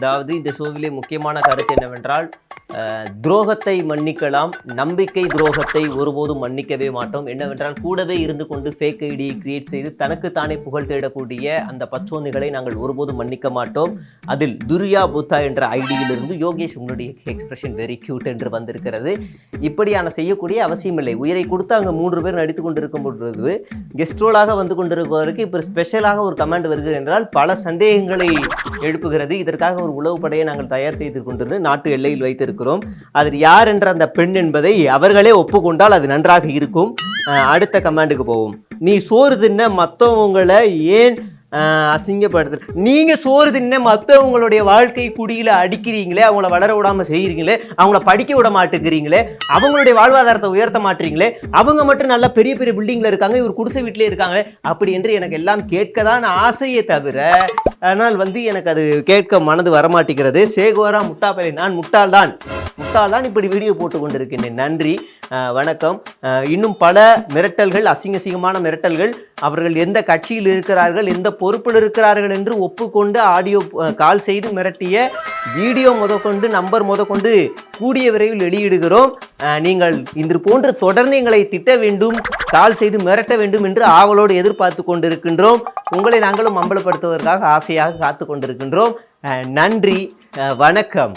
அதாவது இந்த ஷோவிலே முக்கியமான கருத்து என்னவென்றால் துரோகத்தை மன்னிக்கலாம், நம்பிக்கை துரோகத்தை ஒருபோதும் மன்னிக்கவே மாட்டோம். என்னவென்றால் கூடவே இருந்து கொண்டு ஃபேக் ஐடியை கிரியேட் செய்து தனக்கு தானே புகழ் தேடக்கூடிய அந்த பச்சோந்திகளை நாங்கள் ஒருபோதும் மன்னிக்க மாட்டோம். அதில் துரியா புத்தா என்ற ஐடியிலிருந்து யோகேஷ் உங்களுடைய எக்ஸ்பிரஷன் வெரி கியூட் என்று வந்திருக்கிறது. இப்படியான செய்யக்கூடிய அவசியமில்லை. உயிரை கொடுத்து அங்கே 3 பேர் நடித்து கொண்டிருக்கும் பொழுது கெஸ்ட்ரோலாக வந்து கொண்டிருப்பதற்கு இப்போ ஸ்பெஷலாக ஒரு கமெண்ட் வருகிறது என்றால் பல சந்தேகங்களை எழுப்புகிறது. இதற்காக ஒரு உளவு படையை நாங்கள் தயார் செய்து கொண்டிருந்து நாட்டு எல்லையில் வைத்திருக்கிறோம். அதில் யார் என்ற அந்த பெண் என்பதை அவர்களே ஒப்புக்கொண்டால் அது நன்றாக இருக்கும். அடுத்த கமாண்டுக்கு போவோம். நீ சோறு தின்ன மற்றவங்களை ஏன் அசிங்கப்படுத்து? நீங்க சோறு தின்ன மற்றவங்களுடைய வாழ்க்கை குடியில அடிக்கிறீங்களே, அவங்கள வளர விடாம செய்யறீங்களே, அவங்கள படிக்க விட மாட்டேங்கிறீங்களே, அவங்களுடைய வாழ்வாதாரத்தை உயர்த்த மாட்டீங்களே, அவங்க மட்டும் நல்ல பெரிய பெரிய பில்டிங்ல இருக்காங்க, இவர் குடிசை வீட்டிலே இருக்காங்களே அப்படி என்று எனக்கு எல்லாம் கேட்கதான் ஆசையே தவிர ஆனால் எனக்கு அது கேட்க மனது வரமாட்டேங்கிறது. சேகோரா முட்டாப்பலை, நான் முட்டாள்தான் இப்படி வீடியோ போட்டு கொண்டிருக்கின்றேன். நன்றி, வணக்கம். இன்னும் பல மிரட்டல்கள், அசிங்கமான மிரட்டல்கள், அவர்கள் எந்த கட்சியில் இருக்கிறார்கள், எந்த பொறுப்பில் இருக்கிறார்கள் என்று ஒப்புக்கொண்டு ஆடியோ கால் செய்து மிரட்டிய வீடியோ முதற்கொண்டு நம்பர் முதற்கொண்டு கூடிய விரைவில் வெளியிடுகிறோம். நீங்கள் இன்று போன்று தொடர்ந்து எங்களை திட்ட வேண்டும், கால் செய்து மிரட்ட வேண்டும் என்று ஆவலோடு எதிர்பார்த்து கொண்டிருக்கின்றோம். உங்களை நாங்களும் அம்பலப்படுத்துவதற்காக ஆசையாக காத்து கொண்டிருக்கின்றோம். நன்றி, வணக்கம்.